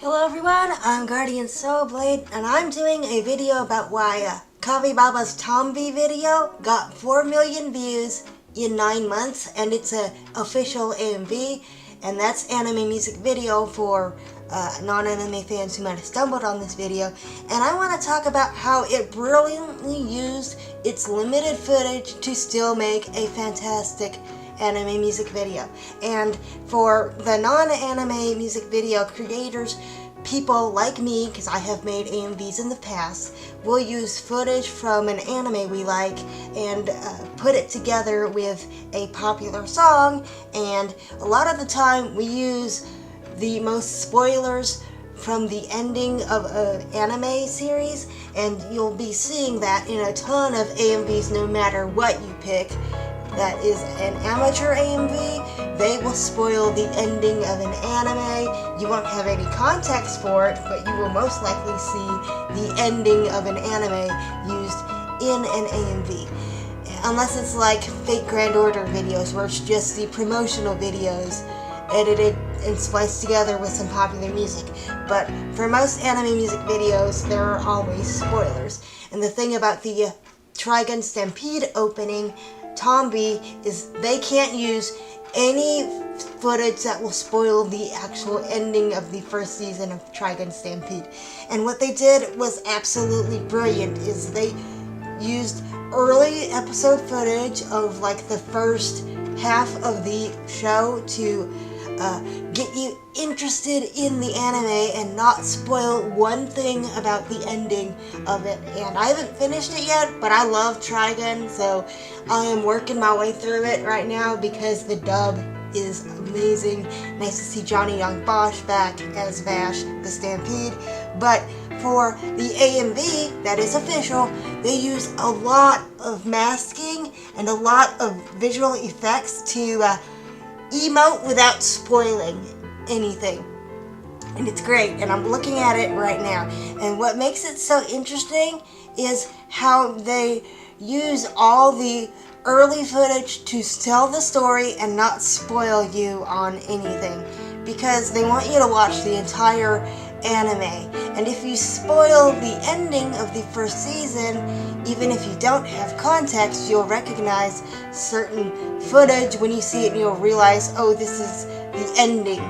Hello everyone, I'm GuardianSoulBlade, and I'm doing a video about why Kavi Baba's Tombi video got 4 million views in 9 months, and it's an official AMV, and that's anime music video for non-anime fans who might have stumbled on this video. And I want to talk about how it brilliantly used its limited footage to still make a fantastic anime music video. And for the non-anime music video creators, people like me, because I have made AMVs in the past, will use footage from an anime we like and put it together with a popular song, and a lot of the time we use the most spoilers from the ending of an anime series, and you'll be seeing that in a ton of AMVs no matter what you pick. That is an amateur AMV. They will spoil the ending of an anime. You won't have any context for it, but you will most likely see the ending of an anime used in an AMV. Unless it's like fake Grand Order videos, where it's just the promotional videos edited and spliced together with some popular music. But for most anime music videos, there are always spoilers. And the thing about the Trigun Stampede opening Tombi is they can't use any footage that will spoil the actual ending of the first season of Trigun Stampede. And what they did was absolutely brilliant, is they used early episode footage of like the first half of the show to get you interested in the anime and not spoil one thing about the ending of it. And I haven't finished it yet, but I love Trigun, so I am working my way through it right now because the dub is amazing. Nice to see Johnny Young Bosch back as Vash the Stampede. But for the AMV, that is official, they use a lot of masking and a lot of visual effects to emote without spoiling anything. And it's great, and I'm looking at it right now. And what makes it so interesting is how they use all the early footage to tell the story and not spoil you on anything, because they want you to watch the entire anime. And if you spoil the ending of the first season, even if you don't have context, you'll recognize certain footage when you see it, and you'll realize, oh, this is the ending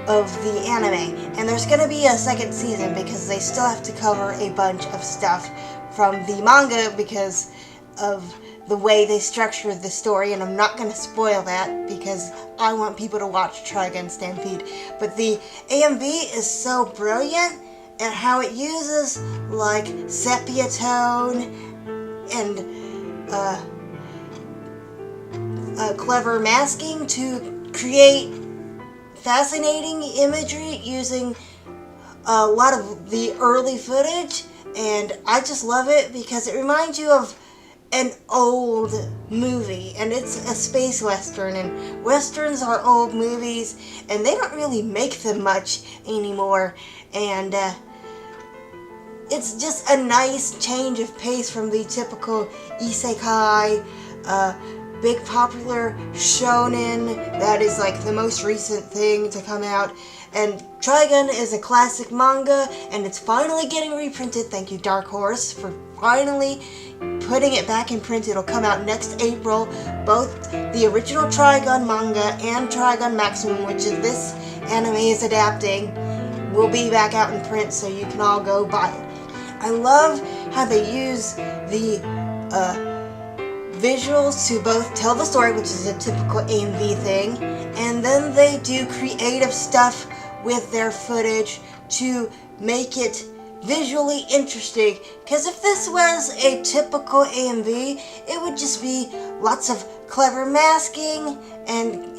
of the anime. And there's going to be a second season because they still have to cover a bunch of stuff from the manga because of the way they structure the story, and I'm not going to spoil that because I want people to watch Trigun Stampede. But the AMV is so brilliant at how it uses like sepia tone and clever masking to create fascinating imagery using a lot of the early footage. And I just love it because it reminds you of an old movie, and it's a space western, and westerns are old movies and they don't really make them much anymore, and it's just a nice change of pace from the typical isekai, big popular shonen that is like the most recent thing to come out. And Trigun is a classic manga, and it's finally getting reprinted. Thank you, Dark Horse, for finally putting it back in print. It'll come out next April. Both the original Trigun manga and Trigun Maximum, which is this anime is adapting, will be back out in print, so you can all go buy it. I love how they use the visuals to both tell the story, which is a typical AMV thing, and then they do creative stuff with their footage to make it visually interesting. Because if this was a typical AMV, it would just be lots of clever masking and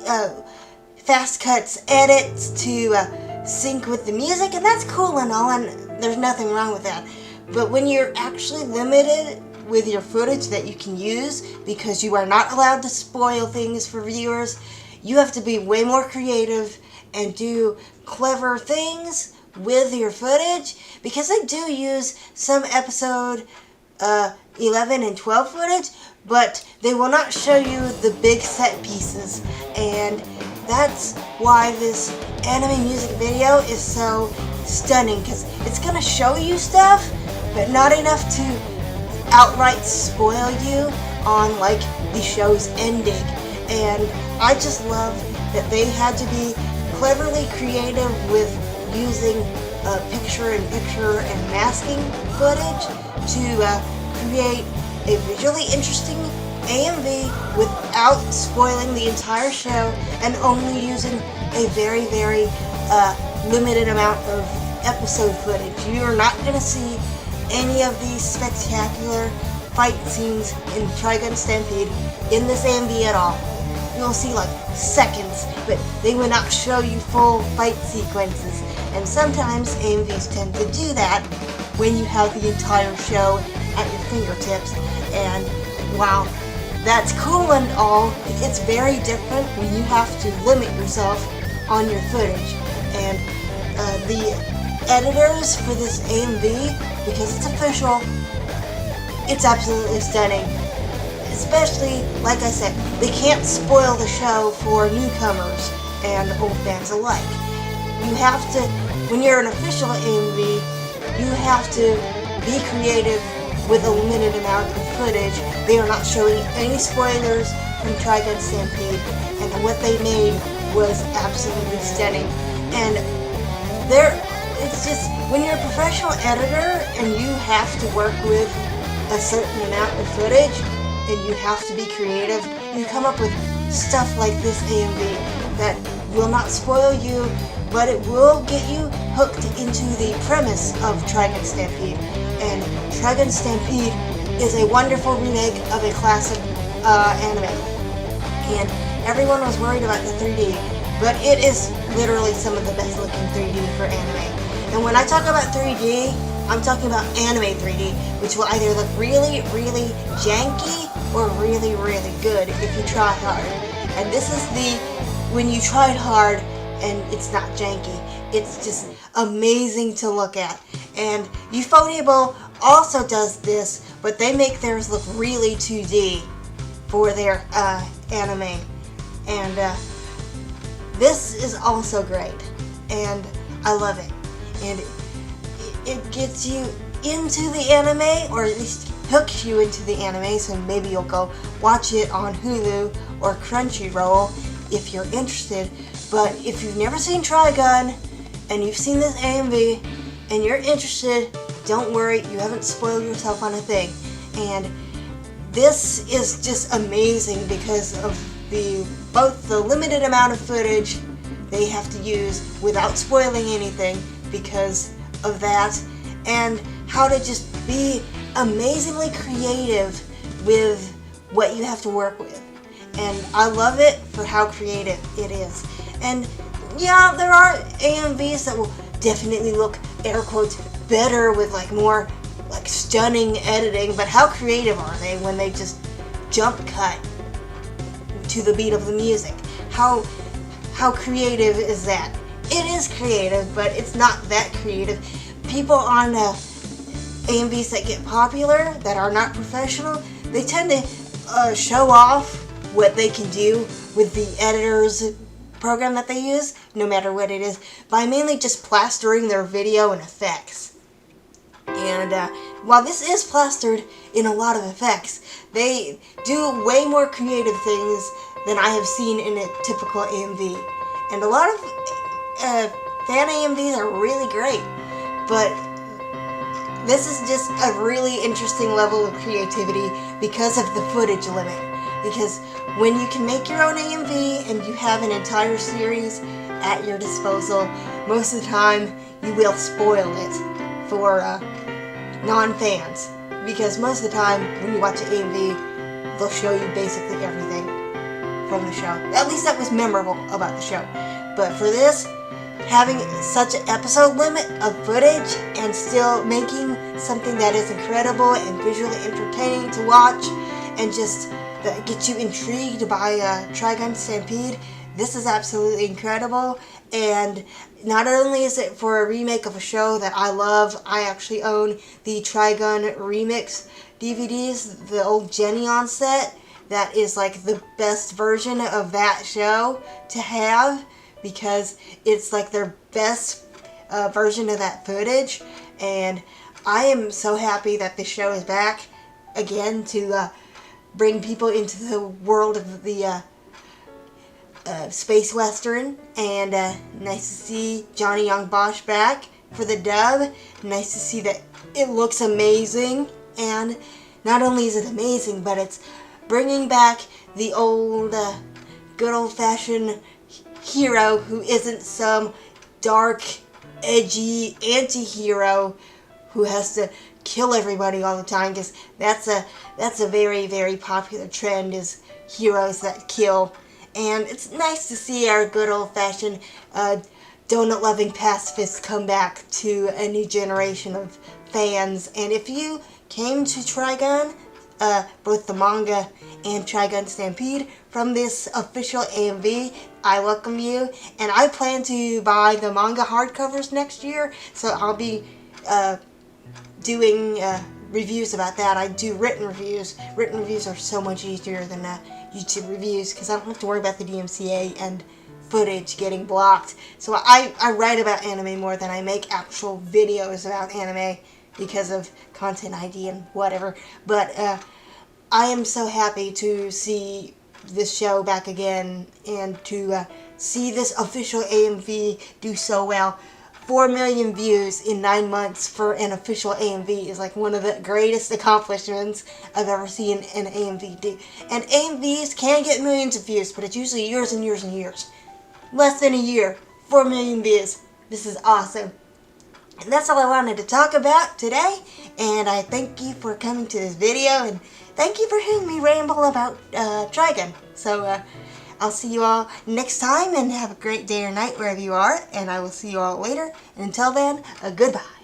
fast cuts edits to sync with the music, and that's cool and all, and there's nothing wrong with that. But when you're actually limited with your footage that you can use, because you are not allowed to spoil things for viewers, you have to be way more creative and do clever things with your footage, because they do use some episode 11 and 12 footage, but they will not show you the big set pieces, and that's why this anime music video is so stunning because it's gonna show you stuff, but not enough to outright spoil you on like the show's ending. And I just love that they had to be cleverly creative with using picture-in-picture and masking footage to create a visually interesting AMV without spoiling the entire show and only using a very, very limited amount of episode footage. You are not going to see any of these spectacular fight scenes in Trigun Stampede in this AMV at all. You'll see like seconds, but they will not show you full fight sequences. And sometimes AMVs tend to do that when you have the entire show at your fingertips. And while that's cool and all, it's very different when you have to limit yourself on your footage. And the editors for this AMV, because it's official, it's absolutely stunning. Especially, like I said, they can't spoil the show for newcomers and old fans alike. You have to, when you're an official AMV, you have to be creative with a limited amount of footage. They are not showing any spoilers from Trigun Stampede, and what they made was absolutely stunning. And it's just, when you're a professional editor and you have to work with a certain amount of footage, and you have to be creative, you come up with stuff like this AMV that will not spoil you, but it will get you hooked into the premise of Trigun Stampede. And Trigun Stampede is a wonderful remake of a classic anime. And everyone was worried about the 3D, but it is literally some of the best looking 3D for anime. And when I talk about 3D, I'm talking about anime 3D, which will either look really, really janky or really, really good if you try hard. And this is when you tried hard and it's not janky. It's just amazing to look at. And Ufotable also does this, but they make theirs look really 2D for their anime. And this is also great. And I love it. And it gets you into the anime, or at least hooks you into the anime, so maybe you'll go watch it on Hulu or Crunchyroll if you're interested. But if you've never seen Trigun and you've seen this AMV and you're interested, don't worry, you haven't spoiled yourself on a thing. And this is just amazing because of both the limited amount of footage they have to use without spoiling anything because of that, and how to just be amazingly creative with what you have to work with. And I love it for how creative it is. And yeah, there are AMVs that will definitely look, air quotes, better with like more like stunning editing, but how creative are they when they just jump cut to the beat of the music? How creative is that? It is creative, but it's not that creative. People on AMVs that get popular, that are not professional, they tend to show off what they can do with the editor's program that they use, no matter what it is, by mainly just plastering their video and effects. And while this is plastered in a lot of effects, they do way more creative things than I have seen in a typical AMV. And a lot of fan AMVs are really great, but this is just a really interesting level of creativity because of the footage limit. Because when you can make your own AMV and you have an entire series at your disposal, most of the time you will spoil it for non-fans. Because most of the time when you watch an AMV, they'll show you basically everything from the show. At least that was memorable about the show. But for this, having such an episode limit of footage and still making something that is incredible and visually entertaining to watch and just get you intrigued by Trigun Stampede, this is absolutely incredible. And not only is it for a remake of a show that I love, I actually own the Trigun Remix DVDs, the old Genion set. That is like the best version of that show to have, because it's like their best version of that footage, and I am so happy that the show is back again to bring people into the world of the space western, and nice to see Johnny Young Bosch back for the dub. Nice to see that it looks amazing, and not only is it amazing, but it's bringing back the old good old-fashioned hero who isn't some dark, edgy anti-hero who has to kill everybody all the time, because that's a very, very popular trend, is heroes that kill. And it's nice to see our good old-fashioned donut-loving pacifists come back to a new generation of fans. And if you came to Trigun, both the manga and Trigun Stampede, from this official AMV, I welcome you. And I plan to buy the manga hardcovers next year, so I'll be doing reviews about that. I do written reviews. Written reviews are so much easier than YouTube reviews, because I don't have to worry about the DMCA and footage getting blocked. So I write about anime more than I make actual videos about anime because of content ID and whatever. But I am so happy to see this show back again, and to see this official AMV do so well. 4 million views in 9 months for an official AMV is like one of the greatest accomplishments I've ever seen an AMV do. And AMVs can get millions of views, but it's usually years and years and years. Less than a year, 4 million views. This is awesome. And that's all I wanted to talk about today, and I thank you for coming to this video, and thank you for hearing me ramble about Trigun. So I'll see you all next time, and have a great day or night wherever you are, and I will see you all later. And until then, goodbye.